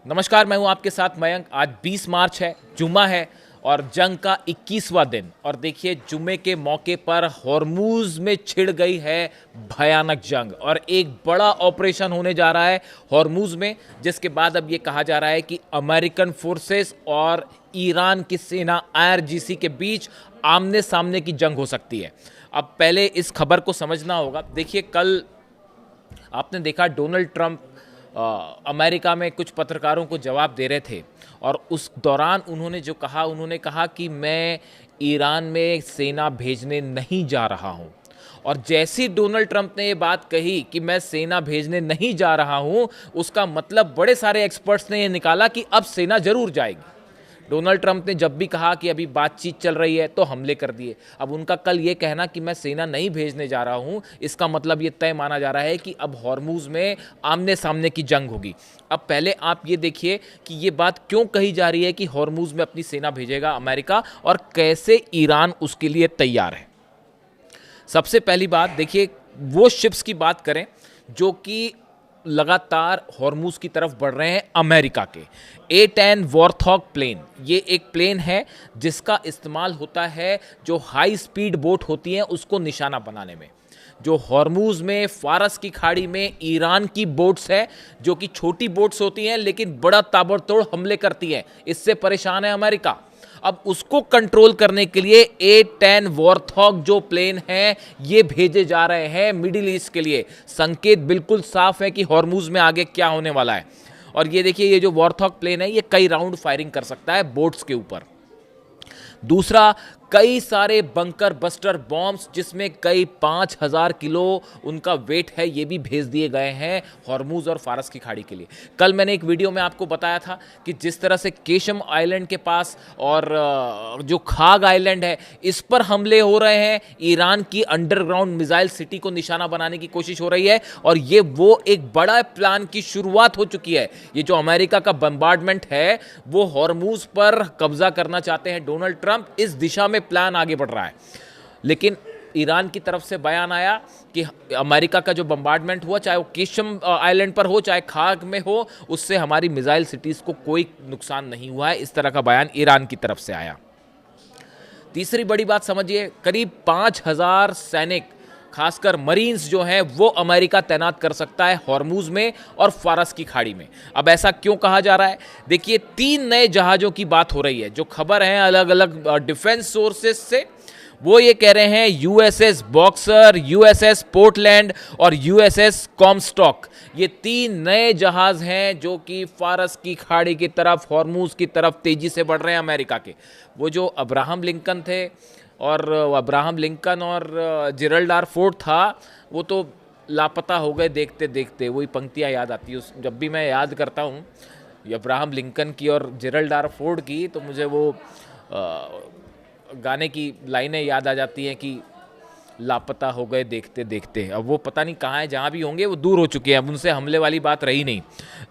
नमस्कार, मैं हूं आपके साथ मयंक। आज 20 मार्च है, जुम्मा है और जंग का 21वां दिन। और देखिए, जुम्मे के मौके पर हॉर्मूज में छिड़ गई है भयानक जंग और एक बड़ा ऑपरेशन होने जा रहा है हॉर्मूज में, जिसके बाद अब ये कहा जा रहा है कि अमेरिकन फोर्सेस और ईरान की सेना आईआरजीसी के बीच आमने सामने की जंग हो सकती है। अब पहले इस खबर को समझना होगा। देखिए, कल आपने देखा डोनाल्ड ट्रंप अमेरिका में कुछ पत्रकारों को जवाब दे रहे थे और उस दौरान उन्होंने कहा कि मैं ईरान में सेना भेजने नहीं जा रहा हूं। और जैसे ही डोनाल्ड ट्रंप ने ये बात कही कि मैं सेना भेजने नहीं जा रहा हूं, उसका मतलब बड़े सारे एक्सपर्ट्स ने ये निकाला कि अब सेना जरूर जाएगी। डोनाल्ड ट्रंप ने जब भी कहा कि अभी बातचीत चल रही है तो हमले कर दिए। अब उनका कल ये कहना कि मैं सेना नहीं भेजने जा रहा हूं, इसका मतलब ये तय माना जा रहा है कि अब हॉर्मूज में आमने सामने की जंग होगी। अब पहले आप ये देखिए कि ये बात क्यों कही जा रही है कि हॉर्मूज में अपनी सेना भेजेगा अमेरिका, और कैसे ईरान उसके लिए तैयार है। सबसे पहली बात देखिए, वो शिप्स की बात करें जो कि लगातार हॉर्मूज की तरफ बढ़ रहे हैं अमेरिका के। A-10 वॉरथॉग प्लेन, ये एक प्लेन है जिसका इस्तेमाल होता है जो हाई स्पीड बोट होती हैं उसको निशाना बनाने में। जो हॉर्मूज में फारस की खाड़ी में ईरान की बोट्स है जो कि छोटी बोट्स होती हैं लेकिन बड़ा ताबड़तोड़ हमले करती हैं, इससे परेशान है अमेरिका। अब उसको कंट्रोल करने के लिए A-10 वॉरथॉग जो प्लेन हैं ये भेजे जा रहे हैं मिडिल ईस्ट के लिए। संकेत बिल्कुल साफ है कि हॉर्मूज में आगे क्या होने वाला है। और ये देखिए, ये जो वॉरथॉग प्लेन है ये कई राउंड फायरिंग कर सकता है बोट्स के ऊपर। दूसरा, कई सारे बंकर बस्टर बॉम्ब्स जिसमें कई 5000 किलो उनका वेट है, ये भी भेज दिए गए हैं हॉर्मूज और फारस की खाड़ी के लिए। कल मैंने एक वीडियो में आपको बताया था कि जिस तरह से केशम आइलैंड के पास और जो खाग आइलैंड है इस पर हमले हो रहे हैं, ईरान की अंडरग्राउंड मिसाइल सिटी को निशाना बनाने की कोशिश हो रही है। और ये वो एक बड़ा प्लान की शुरुआत हो चुकी है। ये जो अमेरिका का बम्बार्डमेंट है वो हॉर्मूज पर कब्जा करना चाहते हैं डोनाल्ड ट्रंप, इस दिशा में प्लान आगे बढ़ रहा है। लेकिन ईरान की तरफ से बयान आया कि अमेरिका का जो बम्बार्डमेंट हुआ, चाहे वो केशम आइलैंड पर हो चाहे खाग में हो, उससे हमारी मिसाइल सिटीज को कोई नुकसान नहीं हुआ है। इस तरह का बयान ईरान की तरफ से आया। तीसरी बड़ी बात समझिए, करीब 5000 सैनिक खासकर मरीन्स जो हैं वो अमेरिका तैनात कर सकता है हॉर्मूज में और फारस की खाड़ी में। अब ऐसा क्यों कहा जा रहा है? देखिए, 3 नए जहाज़ों की बात हो रही है। जो खबर है अलग अलग डिफेंस सोर्सेस से, वो ये कह रहे हैं यूएसएस बॉक्सर, यूएसएस पोर्टलैंड और यूएसएस कॉमस्टॉक, ये 3 नए जहाज हैं जो कि फारस की खाड़ी की तरफ, हॉर्मूज की तरफ तेजी से बढ़ रहे हैं अमेरिका के। वो जो अब्राहम लिंकन थे और जेरल्ड आर फोर्ड था, वो तो लापता हो गए देखते देखते। वही पंक्तियाँ याद आती है जब भी मैं याद करता हूँ अब्राहम लिंकन की और जेरल्ड आर फोर्ड की, तो मुझे वो गाने की लाइनें याद आ जाती हैं कि लापता हो गए देखते देखते। अब वो पता नहीं कहाँ है, जहाँ भी होंगे वो दूर हो चुके हैं, अब उनसे हमले वाली बात रही नहीं।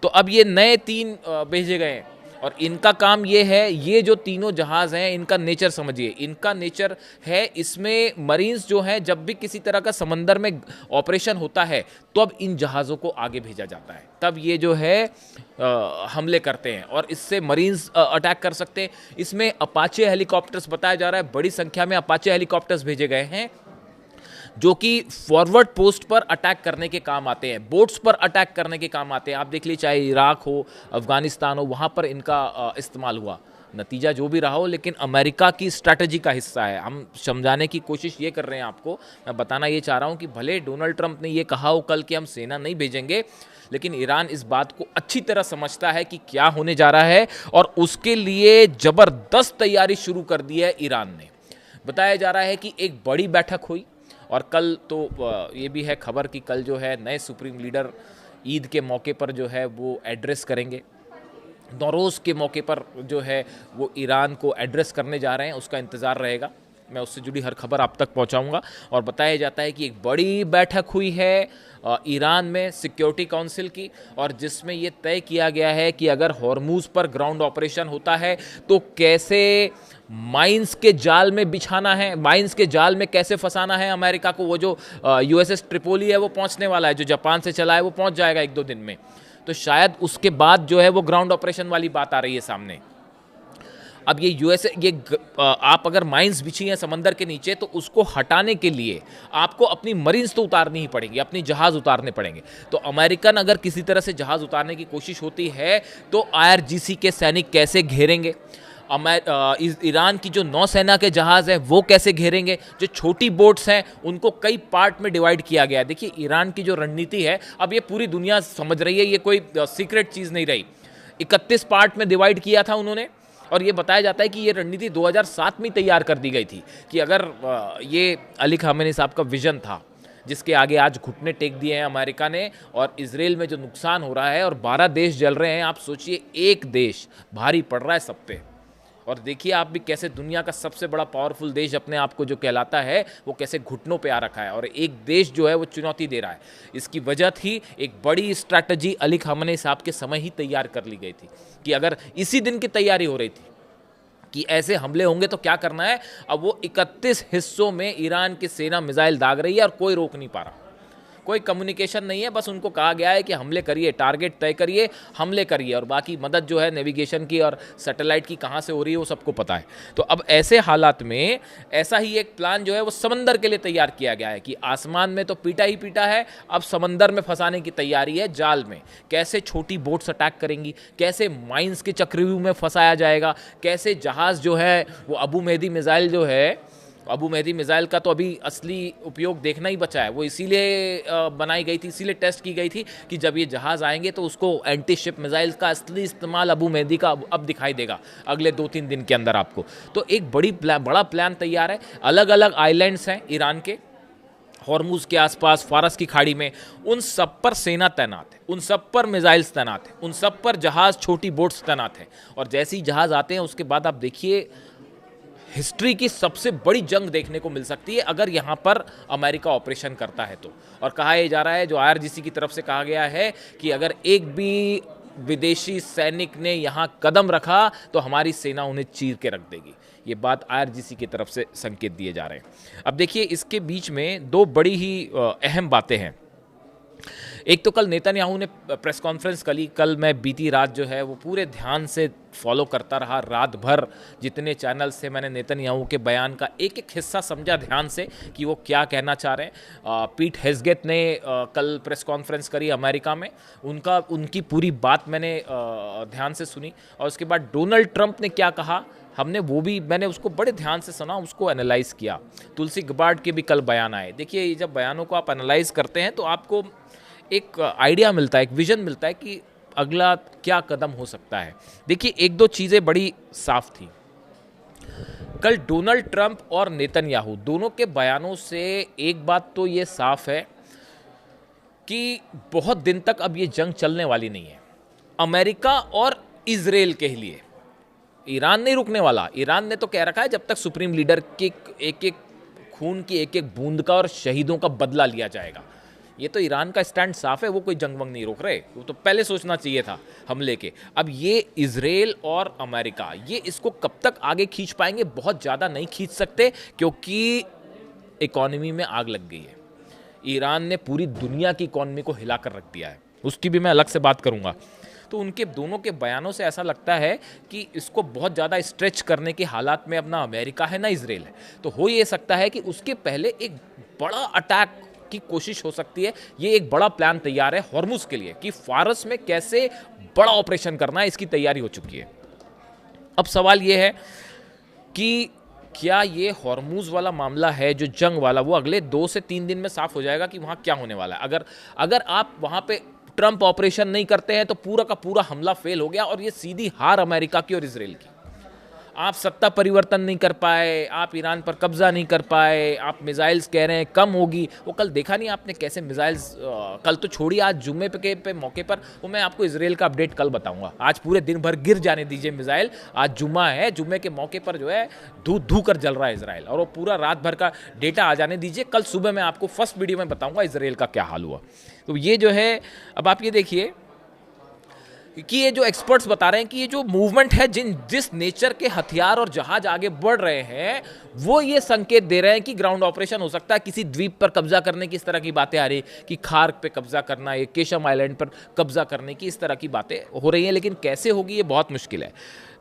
तो अब ये नए 3 भेजे गए हैं और इनका काम ये है, ये जो तीनों जहाज़ हैं इनका नेचर समझिए। इनका नेचर है, इसमें मरीन्स जो हैं जब भी किसी तरह का समंदर में ऑपरेशन होता है तो अब इन जहाज़ों को आगे भेजा जाता है, तब ये जो है हमले करते हैं और इससे मरीन्स अटैक कर सकते हैं। इसमें अपाचे हेलीकॉप्टर्स बताया जा रहा है, बड़ी संख्या में अपाचे हेलीकॉप्टर्स भेजे गए हैं जो कि फॉरवर्ड पोस्ट पर अटैक करने के काम आते हैं, बोट्स पर अटैक करने के काम आते हैं। आप देख लीजिए, चाहे इराक हो, अफगानिस्तान हो, वहाँ पर इनका इस्तेमाल हुआ। नतीजा जो भी रहा हो, लेकिन अमेरिका की स्ट्रैटेजी का हिस्सा है। हम समझाने की कोशिश ये कर रहे हैं आपको। मैं बताना ये चाह रहा हूँ कि भले डोनाल्ड ट्रंप ने ये कहा हो कल कि हम सेना नहीं भेजेंगे, लेकिन ईरान इस बात को अच्छी तरह समझता है कि क्या होने जा रहा है और उसके लिए ज़बरदस्त तैयारी शुरू कर दी है ईरान ने। बताया जा रहा है कि एक बड़ी बैठक हुई और कल तो ये भी है खबर कि कल जो है नए सुप्रीम लीडर ईद के मौके पर जो है वो एड्रेस करेंगे। नौरोज़ के मौके पर जो है वो ईरान को एड्रेस करने जा रहे हैं, उसका इंतज़ार रहेगा। मैं उससे जुड़ी हर खबर आप तक पहुंचाऊंगा। और बताया जाता है कि एक बड़ी बैठक हुई है ईरान में सिक्योरिटी काउंसिल की, और जिसमें ये तय किया गया है कि अगर हॉर्मूज पर ग्राउंड ऑपरेशन होता है तो कैसे माइंस के जाल में बिछाना है, माइंस के जाल में कैसे फंसाना है अमेरिका को। वो जो यूएसएस ट्रिपोली है वो पहुंचने वाला है, जो जापान से चला है वो पहुंच जाएगा 1-2 दिन में। तो शायद उसके बाद जो है वो ग्राउंड ऑपरेशन वाली बात आ रही है सामने। अब ये यूएसए आप अगर माइंस बिछी हैं समंदर के नीचे तो उसको हटाने के लिए आपको अपनी मरीन्स तो उतारनी ही पड़ेंगी, अपनी जहाज़ उतारने पड़ेंगे। तो अमेरिकन अगर किसी तरह से जहाज़ उतारने की कोशिश होती है तो आईआरजीसी के सैनिक कैसे घेरेंगे, ईरान की जो नौसेना के जहाज़ हैं वो कैसे घेरेंगे, जो छोटी बोट्स हैं उनको कई पार्ट में डिवाइड किया गया है। देखिए ईरान की जो रणनीति है अब ये पूरी दुनिया समझ रही है, ये कोई सीक्रेट चीज़ नहीं रही। 31 पार्ट में डिवाइड किया था उन्होंने, और ये बताया जाता है कि ये रणनीति 2007 में तैयार कर दी गई थी कि अगर ये अली खामेनी साहब का विजन था जिसके आगे आज घुटने टेक दिए हैं अमेरिका ने, और इजराइल में जो नुकसान हो रहा है और 12 देश जल रहे हैं, आप सोचिए एक देश भारी पड़ रहा है सब पे। और देखिए आप भी कैसे दुनिया का सबसे बड़ा पावरफुल देश अपने आप को जो कहलाता है वो कैसे घुटनों पे आ रखा है, और एक देश जो है वो चुनौती दे रहा है। इसकी वजह थी एक बड़ी स्ट्रैटेजी अली खामेनी साहब के समय ही तैयार कर ली गई थी कि अगर इसी दिन की तैयारी हो रही थी कि ऐसे हमले होंगे तो क्या करना है। अब वो 31 हिस्सों में ईरान की सेना मिसाइल दाग रही है और कोई रोक नहीं पा रहा, कोई कम्युनिकेशन नहीं है, बस उनको कहा गया है कि हमले करिए, टारगेट तय करिए, हमले करिए, और बाकी मदद जो है नेविगेशन की और सैटेलाइट की कहाँ से हो रही है वो सबको पता है। तो अब ऐसे हालात में ऐसा ही एक प्लान जो है वो समंदर के लिए तैयार किया गया है कि आसमान में तो पीटा ही पीटा है, अब समंदर में फंसाने की तैयारी है जाल में। कैसे छोटी बोट्स अटैक करेंगी, कैसे माइंस के चक्रव्यूह में फंसाया जाएगा, कैसे जहाज़ जो है वो अबू मेहदी मिसाइल जो है, अबू मेहदी मिसाइल का तो अभी असली उपयोग देखना ही बचा है, वो इसीलिए बनाई गई थी, इसीलिए टेस्ट की गई थी कि जब ये जहाज़ आएंगे तो उसको एंटी शिप मिसाइल का असली इस्तेमाल अबू मेहदी का अब दिखाई देगा अगले 2-3 दिन के अंदर आपको। तो एक बड़ा प्लान तैयार है। अलग अलग आइलैंड्स हैं ईरान के, हॉर्मुज़ के आसपास, फारस की खाड़ी में, उन सब पर सेना तैनात है, उन सब पर मिसाइल्स तैनात है, उन सब पर जहाज़, छोटी बोट्स तैनात हैं। और जैसे ही जहाज़ आते हैं उसके बाद आप देखिए हिस्ट्री की सबसे बड़ी जंग देखने को मिल सकती है अगर यहाँ पर अमेरिका ऑपरेशन करता है तो। और कहा यह जा रहा है, जो आईआरजीसी की तरफ से कहा गया है कि अगर एक भी विदेशी सैनिक ने यहाँ कदम रखा तो हमारी सेना उन्हें चीर के रख देगी। ये बात आईआरजीसी की तरफ से संकेत दिए जा रहे हैं। अब देखिए इसके बीच में दो बड़ी ही अहम बातें हैं। एक तो कल नेतन्याहू ने प्रेस कॉन्फ्रेंस कल मैं बीती रात जो है वो पूरे ध्यान से फॉलो करता रहा, रात भर जितने चैनल से मैंने नेतन्याहू के बयान का एक एक हिस्सा समझा ध्यान से कि वो क्या कहना चाह रहे हैं। पीट हेग्सेथ ने कल प्रेस कॉन्फ्रेंस करी अमेरिका में, उनकी पूरी बात मैंने ध्यान से सुनी। और उसके बाद डोनाल्ड ट्रंप ने क्या कहा मैंने उसको बड़े ध्यान से सुना, उसको एनालाइज किया। तुलसी गबार्ड के भी कल बयान आए। देखिए जब बयानों को आप एनालाइज करते हैं तो आपको एक आइडिया मिलता है, एक विजन मिलता है कि अगला क्या कदम हो सकता है। देखिए एक दो चीज़ें बड़ी साफ थी कल डोनाल्ड ट्रंप और नेतन्याहू दोनों के बयानों से। एक बात तो ये साफ है कि बहुत दिन तक अब ये जंग चलने वाली नहीं है अमेरिका और इजराइल के लिए। ईरान नहीं रुकने वाला। ईरान ने तो कह रखा है जब तक सुप्रीम लीडर के एक एक खून की एक एक बूंद का और शहीदों का बदला लिया जाएगा। ये तो ईरान का स्टैंड साफ है, वो कोई जंग वंग नहीं रोक रहे, वो तो पहले सोचना चाहिए था हमले के। अब ये इजराइल और अमेरिका ये इसको कब तक आगे खींच पाएंगे, बहुत ज़्यादा नहीं खींच सकते क्योंकि इकॉनमी में आग लग गई है। ईरान ने पूरी दुनिया की इकॉनमी को हिला कर रख दिया है, उसकी भी मैं अलग से बात करूँगा। तो उनके दोनों के बयानों से ऐसा लगता है कि इसको बहुत ज़्यादा स्ट्रेच करने के हालात में अब ना अमेरिका है ना इजराइल है। तो हो ये सकता है कि उसके पहले एक बड़ा अटैक की कोशिश हो सकती है। ये एक बड़ा प्लान तैयार है हॉर्मुज़ के लिए कि फारस में कैसे बड़ा ऑपरेशन करना है, इसकी तैयारी हो चुकी है। अब सवाल ये है कि क्या ये हॉर्मुज़ वाला मामला है जो जंग वाला, वो अगले 2 से 3 दिन में साफ हो जाएगा कि वहाँ क्या होने वाला है। अगर आप वहाँ पे ट्रंप ऑपरेशन नहीं करते हैं तो पूरा का पूरा हमला फेल हो गया और ये सीधी हार अमेरिका की और इजराइल की। आप सत्ता परिवर्तन नहीं कर पाए, आप ईरान पर कब्जा नहीं कर पाए, आप मिसाइल्स कह रहे हैं कम होगी। वो कल देखा नहीं आपने कैसे मिसाइल्स, कल तो छोड़िए, आज जुम्मे पे मौके पर, वो मैं आपको इजराइल का अपडेट कल बताऊंगा। आज पूरे दिन भर गिर जाने दीजिए मिसाइल। आज जुम्मा है, जुम्मे के मौके पर जो है धू कर जल रहा है इजराइल, और वो पूरा रात भर का डेटा आ जाने दीजिए। कल सुबह मैं आपको फर्स्ट वीडियो में बताऊँगा इजराइल का क्या हाल हुआ। तो ये जो है, अब आप ये देखिए कि ये जो एक्सपर्ट्स बता रहे हैं कि ये जो मूवमेंट है, जिस नेचर के हथियार और जहाज आगे बढ़ रहे हैं, वो ये संकेत दे रहे हैं कि ग्राउंड ऑपरेशन हो सकता है, किसी द्वीप पर कब्जा करने की इस तरह की बातें आ रही है कि खार्क पे कब्जा करना, ये केशम आइलैंड पर कब्जा करने की इस तरह की बातें हो रही हैं। लेकिन कैसे होगी ये बहुत मुश्किल है।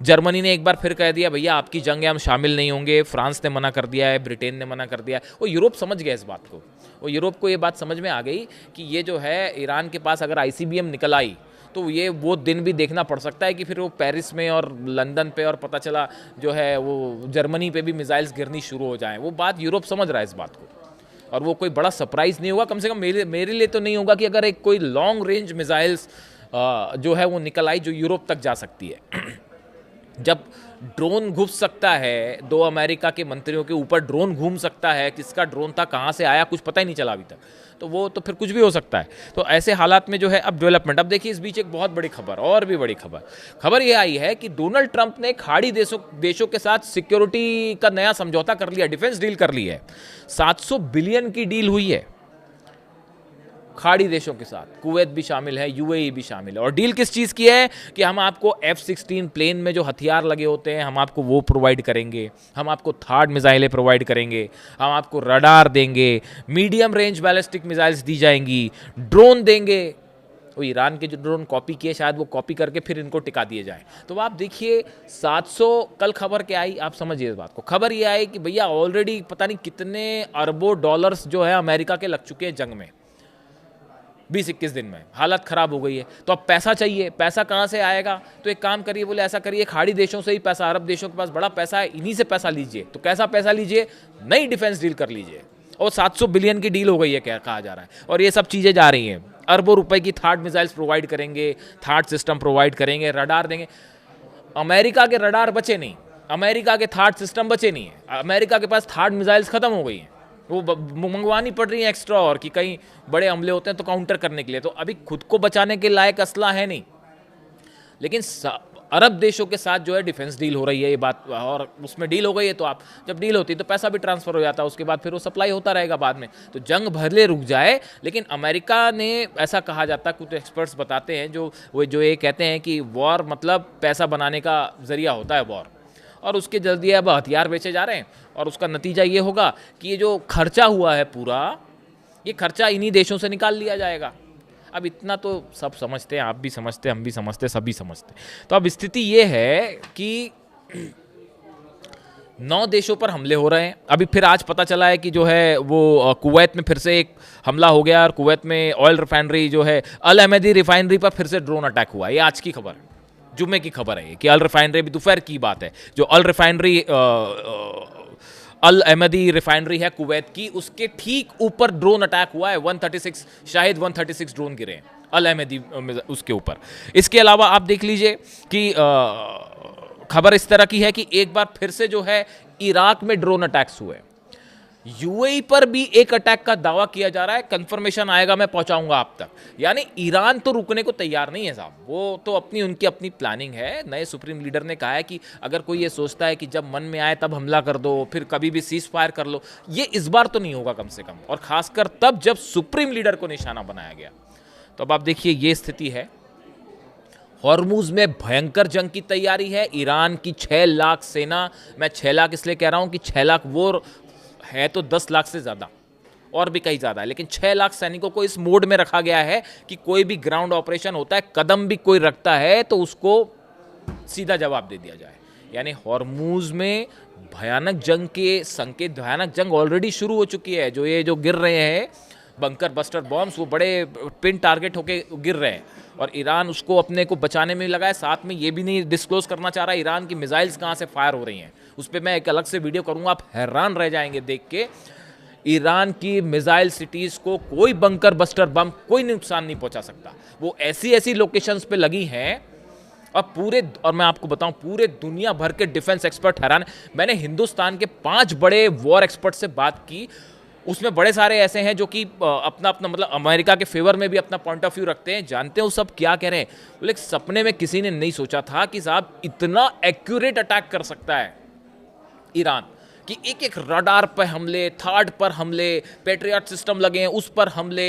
जर्मनी ने एक बार फिर कह दिया भैया आपकी जंग हम शामिल नहीं होंगे, फ्रांस ने मना कर दिया है, ब्रिटेन ने मना कर दिया है। वो यूरोप समझ गया इस बात को, वो यूरोप को ये बात समझ में आ गई कि ये जो है ईरान के पास अगर ICBM निकल आई तो ये वो दिन भी देखना पड़ सकता है कि फिर वो पेरिस में और लंदन पे और पता चला जो है वो जर्मनी पे भी मिसाइल्स गिरनी शुरू हो जाएं। वो बात यूरोप समझ रहा है इस बात को, और वो कोई बड़ा सरप्राइज़ नहीं होगा, कम से कम मेरे लिए तो नहीं होगा कि अगर एक कोई लॉन्ग रेंज मिसाइल्स जो है वो निकल आई जो यूरोप तक जा सकती है। जब ड्रोन घुस सकता है, 2 अमेरिका के मंत्रियों के ऊपर ड्रोन घूम सकता है, किसका ड्रोन था, कहाँ से आया, कुछ पता ही नहीं चला अभी तक, तो वो तो फिर कुछ भी हो सकता है। तो ऐसे हालात में जो है अब डेवलपमेंट, अब देखिए इस बीच एक बहुत बड़ी खबर, और भी बड़ी खबर ये आई है कि डोनाल्ड ट्रंप ने खाड़ी देशों के साथ सिक्योरिटी का नया समझौता कर लिया, डिफेंस डील कर ली है। 700 बिलियन की डील हुई है खाड़ी देशों के साथ, कुवैत भी शामिल है, UAE भी शामिल है। और डील किस चीज़ की है कि हम आपको F-16 प्लेन में जो हथियार लगे होते हैं हम आपको वो प्रोवाइड करेंगे, हम आपको थार्ड मिसाइलें प्रोवाइड करेंगे, हम आपको रडार देंगे, मीडियम रेंज बैलिस्टिक मिसाइल्स दी जाएंगी, ड्रोन देंगे। वो ईरान के जो ड्रोन कॉपी किए शायद वो कॉपी करके फिर इनको टिका दिए जाए। तो आप देखिए 700, कल खबर क्या आई आप समझिए इस बात को। खबर ये आई कि भैया ऑलरेडी पता नहीं कितने अरबों डॉलर्स जो है अमेरिका के लग चुके हैं जंग में, 20-21 दिन में हालत ख़राब हो गई है। तो अब पैसा चाहिए, पैसा कहाँ से आएगा? तो एक काम करिए, बोले ऐसा करिए खाड़ी देशों से ही पैसा, अरब देशों के पास बड़ा पैसा है, इन्हीं से पैसा लीजिए। तो कैसा पैसा लीजिए? नई डिफेंस डील कर लीजिए। और 700 बिलियन की डील हो गई है क्या कहा जा रहा है, और ये सब चीज़ें जा रही हैं। अरबों रुपए की थार्ड मिसाइल्स प्रोवाइड करेंगे, थार्ड सिस्टम प्रोवाइड करेंगे, रडार देंगे। अमेरिका के रडार बचे नहीं, अमेरिका के थार्ड सिस्टम बचे नहीं है, अमेरिका के पास थार्ड मिसाइल्स खत्म हो गई हैं, वो मंगवानी पड़ रही है एक्स्ट्रा, और कि कहीं बड़े हमले होते हैं तो काउंटर करने के लिए। तो अभी खुद को बचाने के लायक असला है नहीं। लेकिन अरब देशों के साथ जो है डिफेंस डील हो रही है, ये बात, और उसमें डील हो गई है तो आप जब डील होती है तो पैसा भी ट्रांसफर हो जाता है, उसके बाद फिर वो सप्लाई होता रहेगा बाद में। तो जंग भले रुक जाए, लेकिन अमेरिका ने, ऐसा कहा जाता है, कुछ एक्सपर्ट्स बताते हैं जो ये कहते हैं कि वॉर मतलब पैसा बनाने का जरिया होता है वॉर, और उसके जल्दी अब हथियार बेचे जा रहे हैं, और उसका नतीजा ये होगा कि ये जो खर्चा हुआ है पूरा, ये खर्चा इन्हीं देशों से निकाल लिया जाएगा। अब इतना तो सब समझते हैं, आप भी समझते हैं, हम भी समझते हैं, सभी समझते हैं। तो अब स्थिति ये है कि 9 देशों पर हमले हो रहे हैं। अभी फिर आज पता चला है कि जो है वो कुवैत में फिर से एक हमला हो गया, और कुवैत में ऑयल रिफाइनरी जो है अल अहमदी रिफाइनरी पर फिर से ड्रोन अटैक हुआ। ये आज की खबर है, जुम्मे की खबर है ये, कि अल रिफाइनरी, भी दोपहर की बात है, जो अल रिफाइनरी अल अहमदी रिफाइनरी है कुवैत की, उसके ठीक ऊपर ड्रोन अटैक हुआ है। 136 शायद 136 ड्रोन गिरे हैं अल अहमदी उसके ऊपर। इसके अलावा आप देख लीजिए कि खबर इस तरह की है कि एक बार फिर से जो है इराक में ड्रोन अटैक्स हुए। UAE पर भी एक अटैक का दावा किया जा रहा है, कंफर्मेशन आएगा मैं पहुंचाऊंगा आप तक। यानी ईरान तो रुकने को तैयार नहीं है साहब, वो तो उनकी अपनी प्लानिंग है। नए सुप्रीम लीडर ने कहा है कि अगर कोई ये सोचता है कि जब मन में आए तब हमला कर दो, फिर कभी भी सीज फायर कर लो, ये इस बार तो नहीं होगा कम से कम, और खासकर तब जब सुप्रीम लीडर को निशाना बनाया गया। तो अब आप देखिए ये स्थिति है। हॉर्मुज में भयंकर जंग की तैयारी है। ईरान की 6 लाख सेना, मैं 6 लाख इसलिए कह रहा हूं कि 6 लाख वो है तो 10 लाख से ज़्यादा, और भी कहीं ज़्यादा है, लेकिन 6 लाख सैनिकों को इस मोड में रखा गया है कि कोई भी ग्राउंड ऑपरेशन होता है, कदम भी कोई रखता है तो उसको सीधा जवाब दे दिया जाए। यानी हॉर्मुज में भयानक जंग के संकेत, भयानक जंग ऑलरेडी शुरू हो चुकी है। जो गिर रहे हैं बंकर बस्टर बॉम्ब्स, वो बड़े पिन टारगेट होके गिर रहे हैं, और ईरान उसको अपने को बचाने में लगा है। साथ में ये भी नहीं डिस्क्लोज करना चाह रहा ईरान की मिसाइल्स कहाँ से फायर हो रही हैं। उस पर मैं एक अलग से वीडियो करूँगा, आप हैरान रह जाएंगे देख के। ईरान की मिसाइल सिटीज़ को कोई बंकर बस्टर बम कोई नुकसान नहीं पहुँचा सकता। वो ऐसी ऐसी लोकेशंस पे लगी हैं, और मैं आपको बताऊं पूरे दुनिया भर के डिफेंस एक्सपर्ट हैरान। मैंने हिंदुस्तान के 5 बड़े वॉर एक्सपर्ट से बात की, उसमें बड़े सारे ऐसे हैं जो कि अपना अपना मतलब अमेरिका के फेवर में भी अपना पॉइंट ऑफ व्यू रखते हैं। जानते हैं वो सब क्या कह रहे हैं? बोले सपने में किसी ने नहीं सोचा था कि साहब इतना एक्यूरेट अटैक कर सकता है ईरान, कि एक एक रडार पर हमले, थार्ड पर हमले, पेट्रियट सिस्टम लगे हैं उस पर हमले,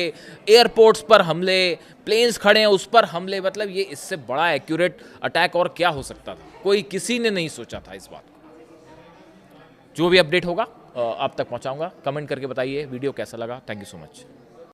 एयरपोर्ट्स पर हमले, प्लेन्स खड़े हैं उस पर हमले, मतलब ये इससे बड़ा एक्यूरेट अटैक और क्या हो सकता था? कोई किसी ने नहीं सोचा था इस बात को। जो भी अपडेट होगा आप तक पहुंचाऊंगा। कमेंट करके बताइए वीडियो कैसा लगा। Thank you so much.